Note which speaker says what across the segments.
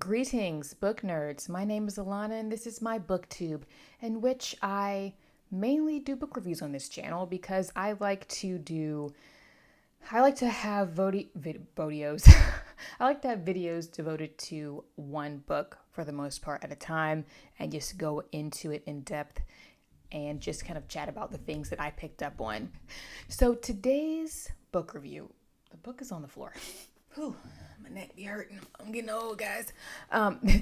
Speaker 1: Greetings, book nerds. My name is Alana, and this is my booktube, in which I mainly do book reviews on this channel because I like to have videos. I like to have videos devoted to one book for the most part at a time and just go into it in depth and just kind of chat about the things that I picked up on. So today's book review, the book is on the floor. Whew, my neck be hurting. I'm getting old, guys.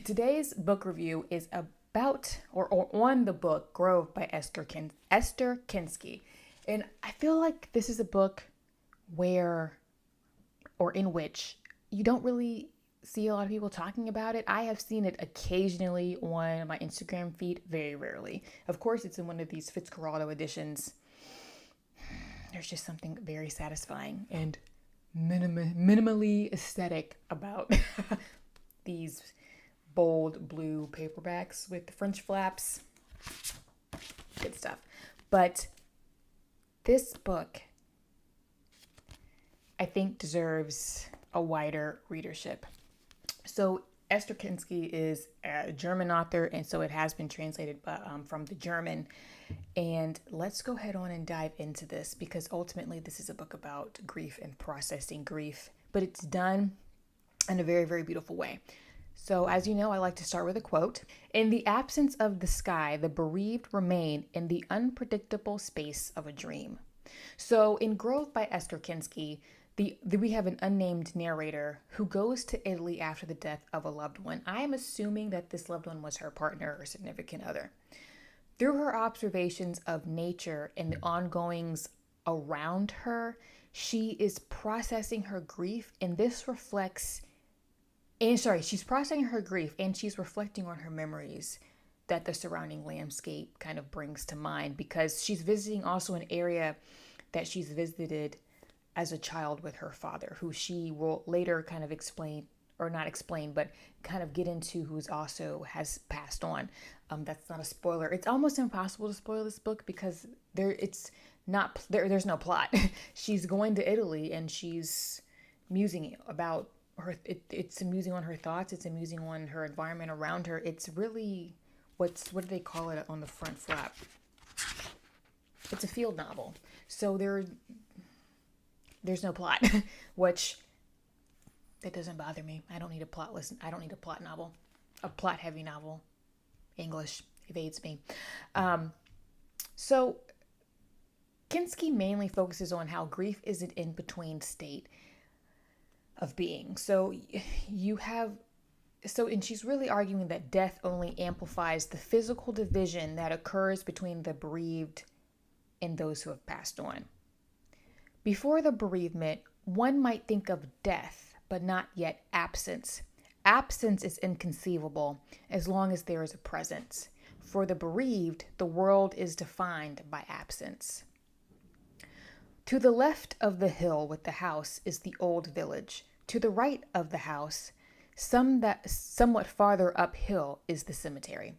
Speaker 1: Today's book review is about or on the book Grove by Esther Kinsky. And I feel like this is a book in which you don't really see a lot of people talking about it. I have seen it occasionally on my Instagram feed, very rarely. Of course, it's in one of these Fitzcarraldo editions. There's just something very satisfying and minimally aesthetic about these bold blue paperbacks with the French flaps. Good stuff. But this book, I think, deserves a wider readership. So Esther Kinsky is a German author, and so it has been translated from the German. And let's go ahead on and dive into this, because ultimately this is a book about grief and processing grief, but it's done in a very, very beautiful way. So as you know, I like to start with a quote. "In the absence of the sky, the bereaved remain in the unpredictable space of a dream." So in Grove by Esther Kinsky, we have an unnamed narrator who goes to Italy after the death of a loved one. I am assuming that this loved one was her partner or significant other. Through her observations of nature and the ongoings around her, she is processing her grief, and she's processing her grief and she's reflecting on her memories that the surrounding landscape kind of brings to mind, because she's visiting also an area that she's visited as a child with her father, who she will later kind of explain, or not explain, but kind of get into, who's also has passed on. That's not a spoiler. It's almost impossible to spoil this book because there's no plot. She's going to Italy and she's musing about her. It's amusing on her thoughts. It's amusing on her environment around her. It's really, what do they call it on the front flap? It's a field novel. So there's no plot, which that doesn't bother me. I don't need a plot novel, a plot heavy novel. English evades me. So Kinsky mainly focuses on how grief is an in-between state of being. And she's really arguing that death only amplifies the physical division that occurs between the bereaved and those who have passed on. Before the bereavement, one might think of death, but not yet absence. Absence is inconceivable as long as there is a presence. For the bereaved, the world is defined by absence. To the left of the hill with the house is the old village. To the right of the house, somewhat farther uphill, is the cemetery.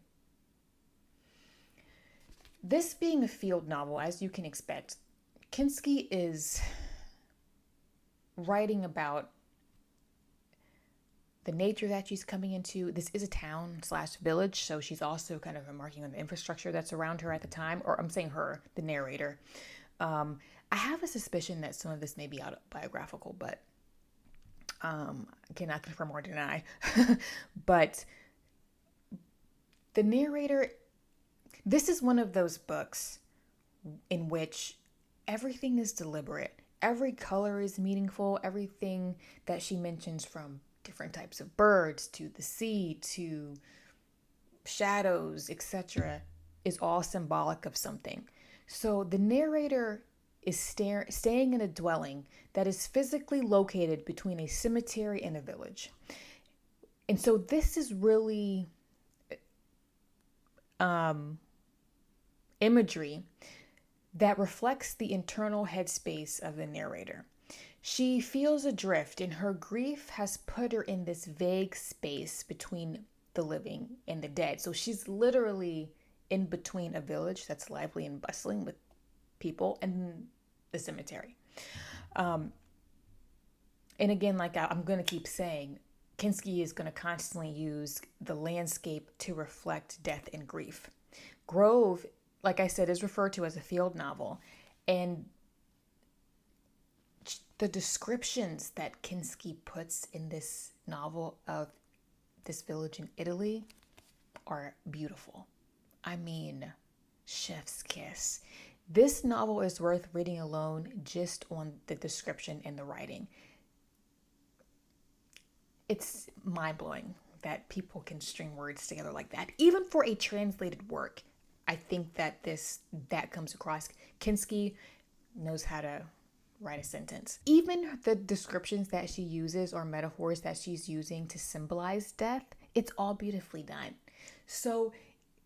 Speaker 1: This being a field novel, as you can expect, Kinsky is writing about the nature that she's coming into. This is a town/village, so she's also kind of remarking on the infrastructure that's around her at the time, or I'm saying her, the narrator. I have a suspicion that some of this may be autobiographical, but I cannot confirm or deny. But the narrator, this is one of those books in which everything is deliberate. Every color is meaningful. Everything that she mentions, from different types of birds to the sea to shadows, etc., is all symbolic of something. So the narrator is staying in a dwelling that is physically located between a cemetery and a village. And so this is really imagery that reflects the internal headspace of the narrator. She feels adrift, and her grief has put her in this vague space between the living and the dead. So she's literally in between a village that's lively and bustling with people and the cemetery. And again, like I'm going to keep saying, Kinsky is going to constantly use the landscape to reflect death and grief. Grove, like I said, is referred to as a field novel. And the descriptions that Kinsky puts in this novel of this village in Italy are beautiful. I mean, chef's kiss. This novel is worth reading alone just on the description and the writing. It's mind-blowing that people can string words together like that. Even for a translated work, I think that that comes across. Kinsky knows how to write a sentence. Even the descriptions that she uses or metaphors that she's using to symbolize death, it's all beautifully done. So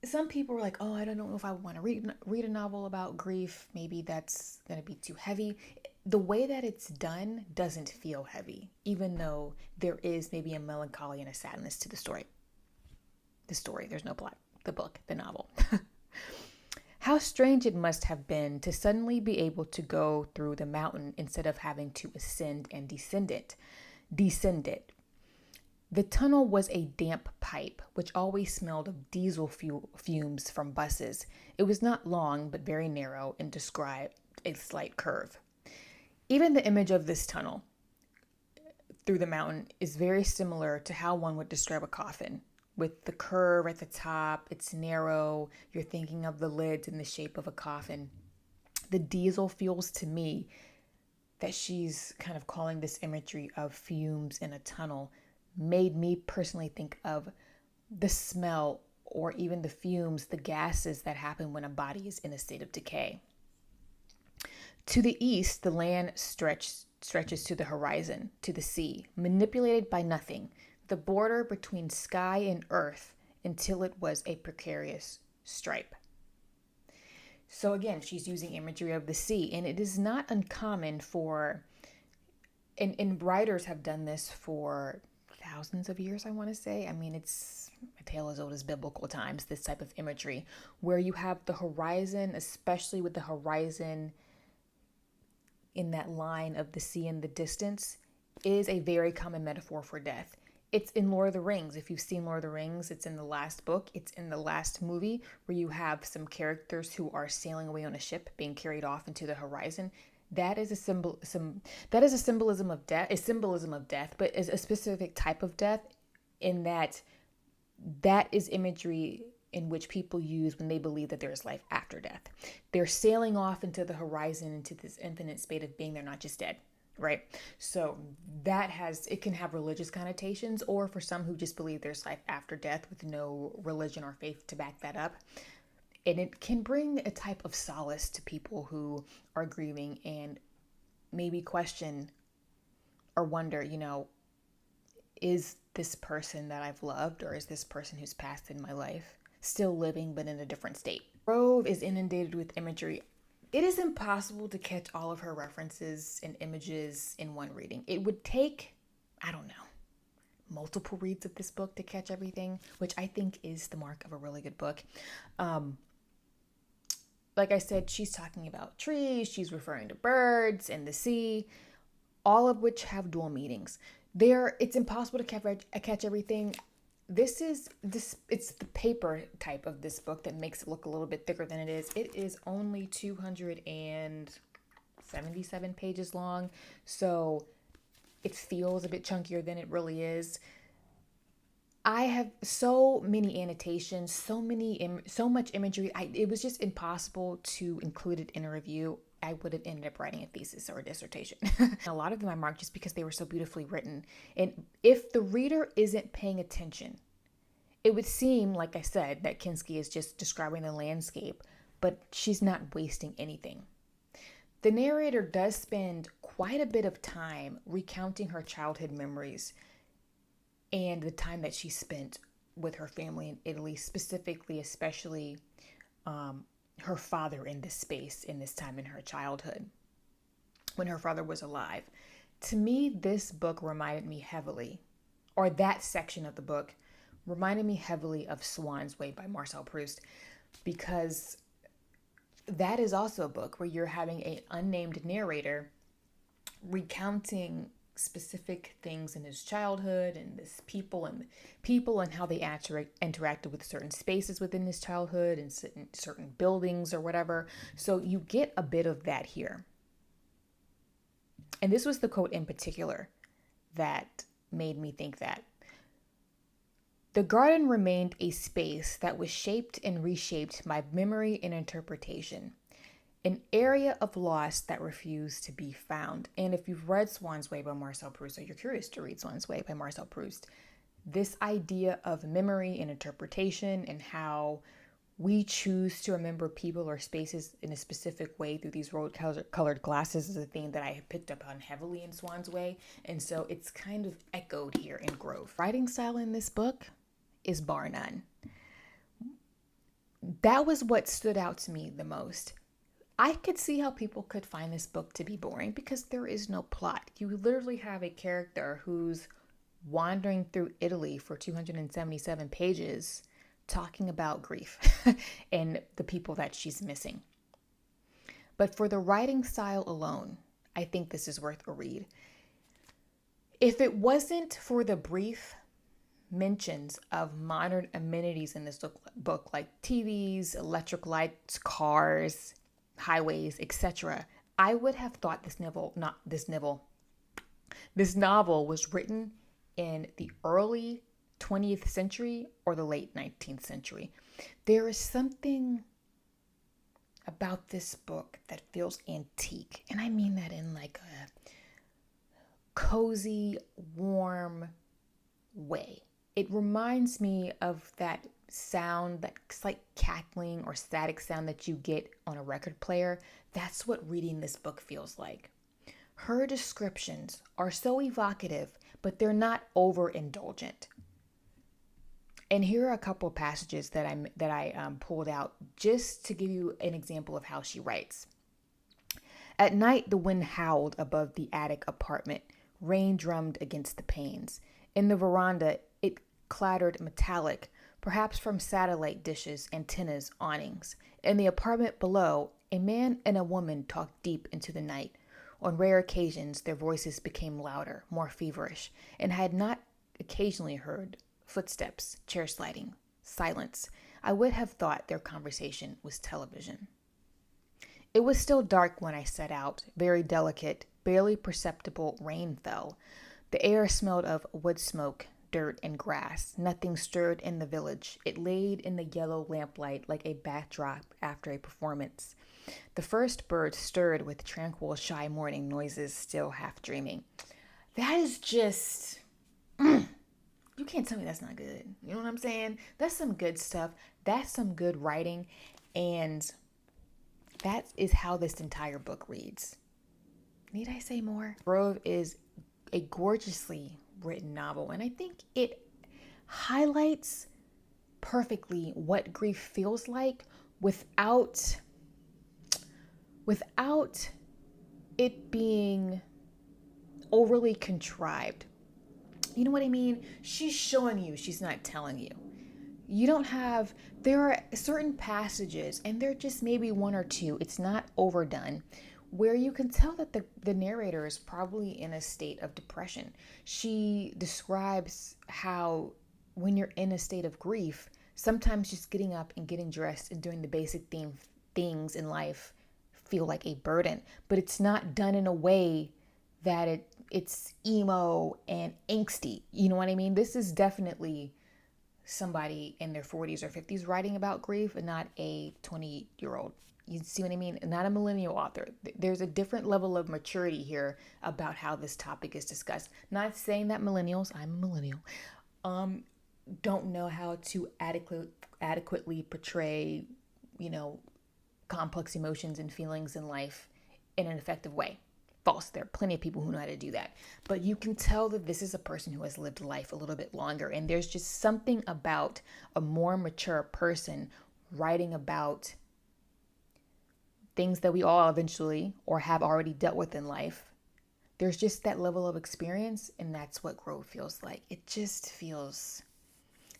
Speaker 1: some people are like, oh, I don't know if I want to read a novel about grief. Maybe that's going to be too heavy. The way that it's done doesn't feel heavy, even though there is maybe a melancholy and a sadness to the story. There's no plot. The book, the novel. How strange it must have been to suddenly be able to go through the mountain instead of having to ascend and descend it. The tunnel was a damp pipe, which always smelled of diesel fumes from buses. It was not long, but very narrow and described a slight curve. Even the image of this tunnel through the mountain is very similar to how one would describe a coffin. With the curve at the top, it's narrow, you're thinking of the lids in the shape of a coffin. The diesel fuels, to me, that she's kind of calling this imagery of fumes in a tunnel, made me personally think of the smell or even the fumes, the gases that happen when a body is in a state of decay. To the east, the land stretches to the horizon, to the sea, manipulated by nothing, the border between sky and earth until it was a precarious stripe. So again, she's using imagery of the sea, and it is not uncommon and writers have done this for thousands of years, I want to say. I mean, it's a tale as old as biblical times, this type of imagery, where you have the horizon, especially with the horizon in that line of the sea in the distance, is a very common metaphor for death. It's in Lord of the Rings. If you've seen Lord of the Rings, it's in the last book. It's in the last movie where you have some characters who are sailing away on a ship being carried off into the horizon. That is a symbolism of death, but is a specific type of death in that is imagery in which people use when they believe that there is life after death. They're sailing off into the horizon, into this infinite state of being. They're not just dead. Right? So it can have religious connotations, or for some who just believe there's life after death with no religion or faith to back that up. And it can bring a type of solace to people who are grieving and maybe question or wonder, is this person that I've loved, or is this person who's passed in my life still living but in a different state? Grove is inundated with imagery. It is impossible to catch all of her references and images in one reading. It would take, multiple reads of this book to catch everything, which I think is the mark of a really good book. Like I said, she's talking about trees, she's referring to birds and the sea, all of which have dual meanings. It's impossible to catch everything. It's the paper type of this book that makes it look a little bit thicker than it is. It is only 277 pages long, so it feels a bit chunkier than it really is. I have so many annotations, so much imagery. It was just impossible to include it in a review. I would have ended up writing a thesis or a dissertation. A lot of them I marked just because they were so beautifully written. And if the reader isn't paying attention, it would seem, like I said, that Kinsky is just describing the landscape, but she's not wasting anything. The narrator does spend quite a bit of time recounting her childhood memories and the time that she spent with her family in Italy, especially her father in this time in her childhood, when her father was alive. To me, this book reminded me heavily, or that section of the book reminded me heavily of Swann's Way by Marcel Proust, because that is also a book where you're having an unnamed narrator recounting specific things in his childhood and this people and how they interacted with certain spaces within his childhood and certain buildings or whatever. So you get a bit of that here. And this was the quote in particular that made me think that. The garden remained a space that was shaped and reshaped by memory and interpretation, an area of loss that refused to be found. And if you've read Swann's Way by Marcel Proust, or you're curious to read Swann's Way by Marcel Proust, this idea of memory and interpretation and how we choose to remember people or spaces in a specific way through these rose-colored glasses is a thing that I have picked up on heavily in Swann's Way. And so it's kind of echoed here in Grove. Writing style in this book is bar none. That was what stood out to me the most. I could see how people could find this book to be boring because there is no plot. You literally have a character who's wandering through Italy for 277 pages talking about grief and the people that she's missing. But for the writing style alone, I think this is worth a read. If it wasn't for the brief mentions of modern amenities in this book, like TVs, electric lights, cars, highways, etc., I would have thought this novel was written in the early 20th century or the late 19th century. There is something about this book that feels antique, and I mean that in like a cozy, warm way. It reminds me of that sound, that slight cackling or static sound that you get on a record player. That's what reading this book feels like. Her descriptions are so evocative, but they're not overindulgent. And here are a couple of passages that I pulled out just to give you an example of how she writes. At night, the wind howled above the attic apartment. Rain drummed against the panes. In the veranda, it clattered metallic, perhaps from satellite dishes, antennas, awnings. In the apartment below, a man and a woman talked deep into the night. On rare occasions, their voices became louder, more feverish, and I had not occasionally heard footsteps, chair sliding, silence. I would have thought their conversation was television. It was still dark when I set out. Very delicate, barely perceptible rain fell. The air smelled of wood smoke, dirt, and grass. Nothing stirred in the village. It laid in the yellow lamplight like a backdrop after a performance. The first bird stirred with tranquil, shy morning noises, still half dreaming. That is just... You can't tell me that's not good. You know what I'm saying? That's some good stuff. That's some good writing. And that is how this entire book reads. Need I say more? Grove is a gorgeously written novel, and I think it highlights perfectly what grief feels like without it being overly contrived. You know what I mean? She's showing you, she's not telling you. There are certain passages, and they're just maybe one or two, it's not overdone, where you can tell that the narrator is probably in a state of depression. She describes how when you're in a state of grief, sometimes just getting up and getting dressed and doing the basic things in life feel like a burden, but it's not done in a way that it's emo and angsty. You know what I mean? This is definitely somebody in their 40s or 50s writing about grief and not a 20-year-old. You see what I mean? Not a millennial author. There's a different level of maturity here about how this topic is discussed. Not saying that millennials, I'm a millennial, don't know how to adequately portray, complex emotions and feelings in life in an effective way. False. There are plenty of people who know how to do that. But you can tell that this is a person who has lived life a little bit longer. And there's just something about a more mature person writing about things that we all eventually or have already dealt with in life. There's just that level of experience, and that's what growth feels like. It just feels,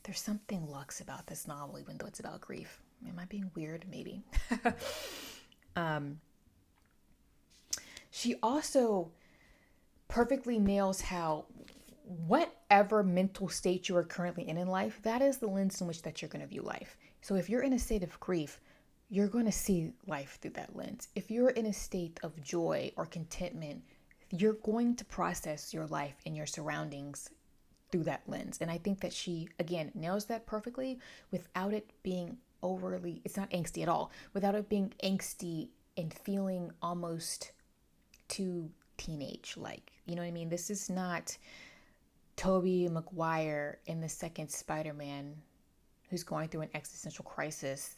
Speaker 1: there's something luxe about this novel, even though it's about grief. Am I being weird? Maybe. She also perfectly nails how whatever mental state you are currently in life, that is the lens in which that you're going to view life. So if you're in a state of grief, you're going to see life through that lens. If you're in a state of joy or contentment, you're going to process your life and your surroundings through that lens. And I think that she, again, nails that perfectly without it being overly, it's not angsty at all, without it being angsty and feeling almost too teenage like. You know what I mean? This is not Tobey Maguire in the second Spider-Man who's going through an existential crisis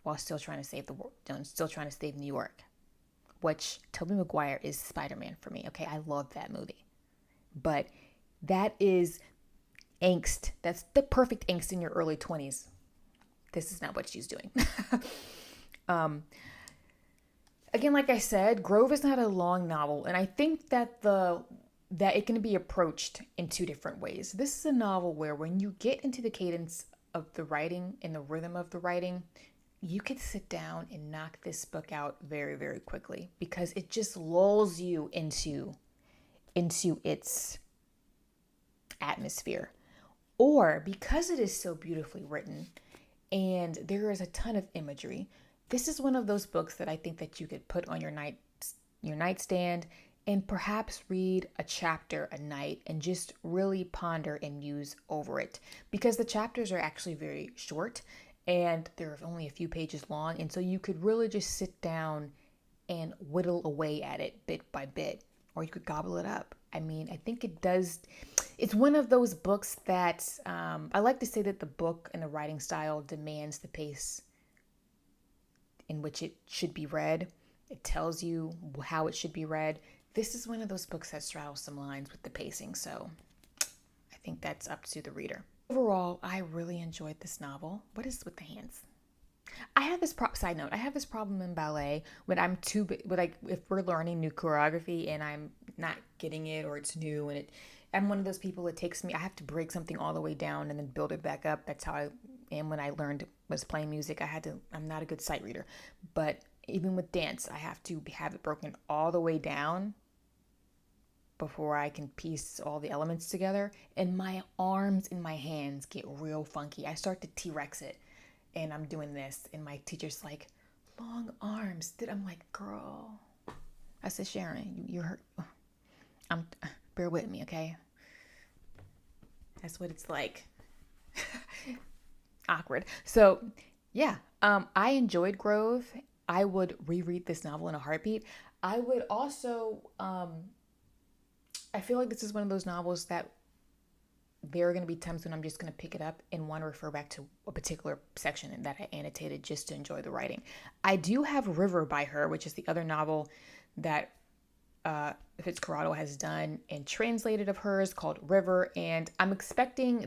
Speaker 1: while still trying to save the world, still trying to save New York, which Tobey Maguire is Spider-Man for me. Okay, I love that movie. But that is angst. That's the perfect angst in your early 20s. This is not what she's doing. Again, like I said, Grove is not a long novel, and I think that it can be approached in two different ways. This is a novel where when you get into the cadence of the writing and the rhythm of the writing, you could sit down and knock this book out very, very quickly because it just lulls you into its atmosphere. Or because it is so beautifully written and there is a ton of imagery, this is one of those books that I think that you could put on your nightstand and perhaps read a chapter a night and just really ponder and muse over it, because the chapters are actually very short and they're only a few pages long. And so you could really just sit down and whittle away at it bit by bit, or you could gobble it up. I mean, I think it does. It's one of those books that I like to say that the book and the writing style demands the pace in which it should be read. It tells you how it should be read. This is one of those books that straddles some lines with the pacing, so I think that's up to the reader. Overall, I really enjoyed this novel. What is with the hands? I have this side note. I have this problem in ballet when I'm too big. Like if we're learning new choreography and I'm not getting it, or it's new, and I'm one of those people. It takes me. I have to break something all the way down and then build it back up. That's how I am when I was playing music. I'm not a good sight reader, but even with dance, I have to have it broken all the way down before I can piece all the elements together. And my arms and my hands get real funky. I start to T-Rex it. And I'm doing this, and my teacher's like, long arms. I'm like, girl. I said, Sharon, you're hurt. Bear with me, okay? That's what it's like. Awkward. So, yeah, I enjoyed Grove. I would reread this novel in a heartbeat. I would also, I feel like this is one of those novels that there are going to be times when I'm just going to pick it up and want to refer back to a particular section that I annotated just to enjoy the writing. I do have River by her, which is the other novel that Fitzcarraldo has done and translated of hers, called River. And I'm expecting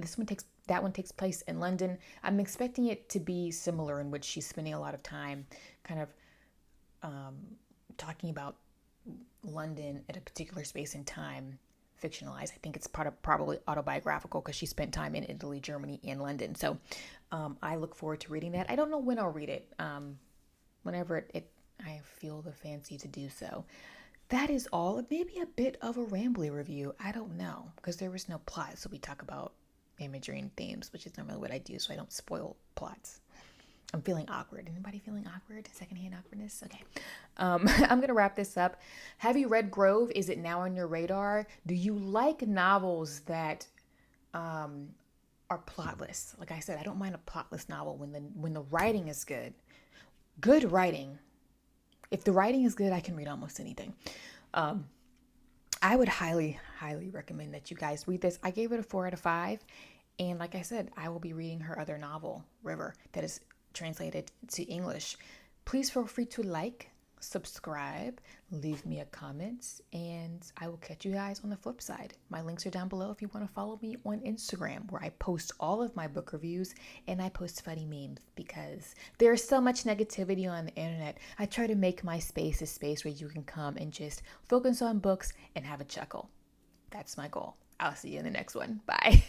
Speaker 1: that one takes place in London. I'm expecting it to be similar, in which she's spending a lot of time kind of talking about London at a particular space and time, fictionalized. I think it's probably autobiographical because she spent time in Italy, Germany, and London. So I look forward to reading that. I don't know when I'll read it. Whenever I feel the fancy to do so. That is all. Maybe a bit of a rambly review. I don't know, because there was no plot. So we talk about imagery and themes, which is normally what I do, so I don't spoil plots. I'm feeling awkward. Anybody feeling awkward? Secondhand awkwardness? Okay. I'm going to wrap this up. Have you read Grove? Is it now on your radar? Do you like novels that are plotless? Like I said, I don't mind a plotless novel when the writing is good. Good writing. If the writing is good, I can read almost anything. I would highly, highly recommend that you guys read this. I gave it a 4 out of 5. And like I said, I will be reading her other novel, River, that is translated to English. Please feel free to like, subscribe, leave me a comment, and I will catch you guys on the flip side. My links are down below if you want to follow me on Instagram, where I post all of my book reviews and I post funny memes, because there's so much negativity on the internet. I try to make my space a space where you can come and just focus on books and have a chuckle. That's my goal. I'll see you in the next one. Bye.